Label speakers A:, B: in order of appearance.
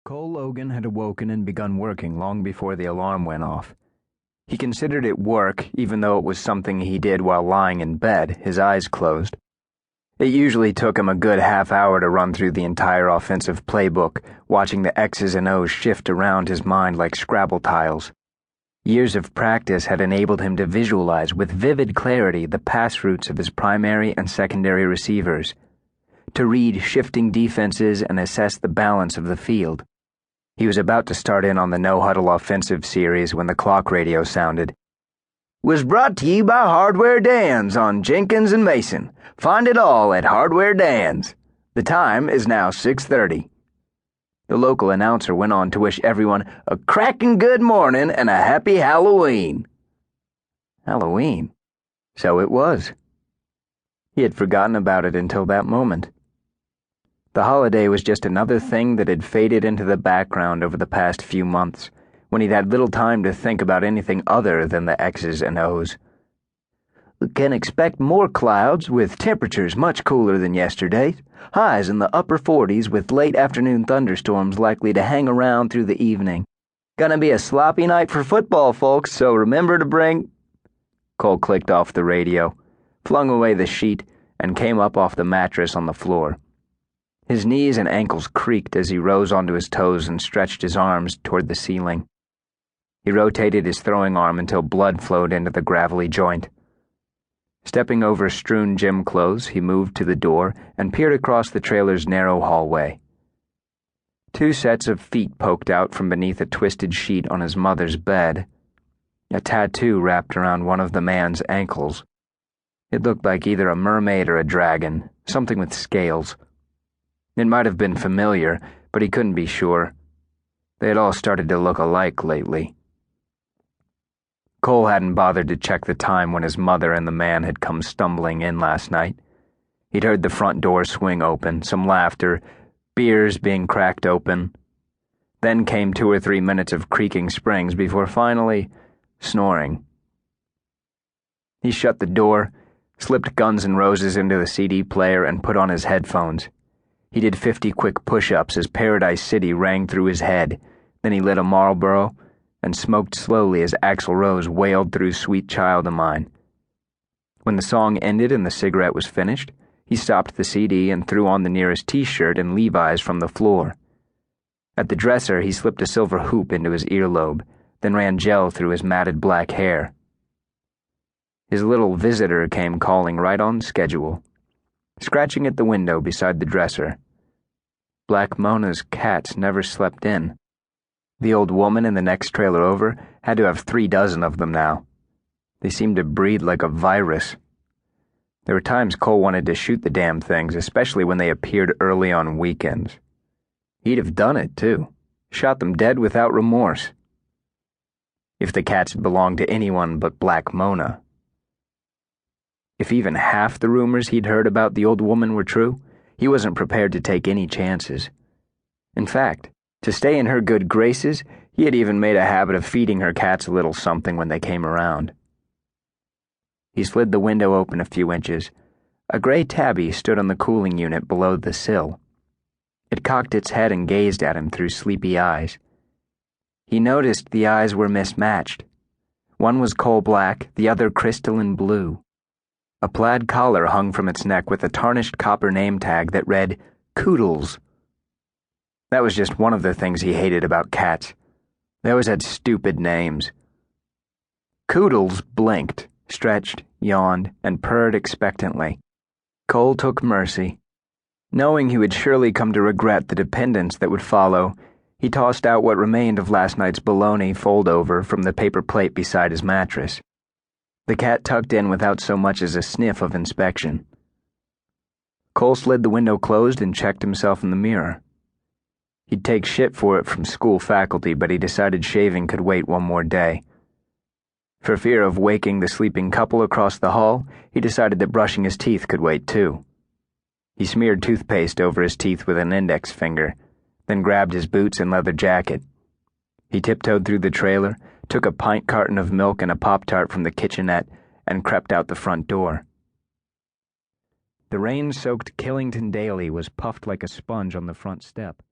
A: Cole Logan had awoken and begun working long before the alarm went off. He considered it work, even though it was something he did while lying in bed, his eyes closed. It usually took him a good half hour to run through the entire offensive playbook, watching the X's and O's shift around his mind like Scrabble tiles. Years of practice had enabled him to visualize with vivid clarity the pass routes of his primary and secondary receivers, to read shifting defenses and assess the balance of the field. He was about to start in on the no-huddle offensive series when the clock radio sounded. Was brought to you by Hardware Dan's on Jenkins and Mason. Find it all at Hardware Dan's. The time is now 6:30. The local announcer went on to wish everyone a cracking good morning and a happy Halloween. Halloween? So it was. He had forgotten about it until that moment. The holiday was just another thing that had faded into the background over the past few months, when he'd had little time to think about anything other than the X's and O's. We can expect more clouds, with temperatures much cooler than yesterday. Highs in the upper 40s with late afternoon thunderstorms likely to hang around through the evening. Gonna be a sloppy night for football, folks, so remember to bring... Cole clicked off the radio, flung away the sheet, and came up off the mattress on the floor. His knees and ankles creaked as he rose onto his toes and stretched his arms toward the ceiling. He rotated his throwing arm until blood flowed into the gravelly joint. Stepping over strewn gym clothes, he moved to the door and peered across the trailer's narrow hallway. Two sets of feet poked out from beneath a twisted sheet on his mother's bed. A tattoo wrapped around one of the man's ankles. It looked like either a mermaid or a dragon, something with scales. It might have been familiar, but he couldn't be sure. They had all started to look alike lately. Cole hadn't bothered to check the time when his mother and the man had come stumbling in last night. He'd heard the front door swing open, some laughter, beers being cracked open. Then came 2 or 3 minutes of creaking springs before finally snoring. He shut the door, slipped Guns N' Roses into the CD player, and put on his headphones. He did 50 quick push-ups as Paradise City rang through his head. Then he lit a Marlboro and smoked slowly as Axl Rose wailed through Sweet Child of Mine. When the song ended and the cigarette was finished, he stopped the CD and threw on the nearest T-shirt and Levi's from the floor. At the dresser, he slipped a silver hoop into his earlobe, then ran gel through his matted black hair. His little visitor came calling right on schedule, scratching at the window beside the dresser. Black Mona's cats never slept in. The old woman in the next trailer over had to have 3 dozen of them now. They seemed to breed like a virus. There were times Cole wanted to shoot the damn things, especially when they appeared early on weekends. He'd have done it, too. Shot them dead without remorse. If the cats belonged to anyone but Black Mona. If even half the rumors he'd heard about the old woman were true, he wasn't prepared to take any chances. In fact, to stay in her good graces, he had even made a habit of feeding her cats a little something when they came around. He slid the window open a few inches. A gray tabby stood on the cooling unit below the sill. It cocked its head and gazed at him through sleepy eyes. He noticed the eyes were mismatched. One was coal black, the other crystalline blue. A plaid collar hung from its neck with a tarnished copper name tag that read, Koodles. That was just one of the things he hated about cats. They always had stupid names. Koodles blinked, stretched, yawned, and purred expectantly. Cole took mercy. Knowing he would surely come to regret the dependence that would follow, he tossed out what remained of last night's bologna fold-over from the paper plate beside his mattress. The cat tucked in without so much as a sniff of inspection. Cole slid the window closed and checked himself in the mirror. He'd take shit for it from school faculty, but he decided shaving could wait one more day. For fear of waking the sleeping couple across the hall, he decided that brushing his teeth could wait too. He smeared toothpaste over his teeth with an index finger, then grabbed his boots and leather jacket. He tiptoed through the trailer, took a pint carton of milk and a Pop-Tart from the kitchenette, and crept out the front door. The rain-soaked Killington daily was puffed like a sponge on the front step.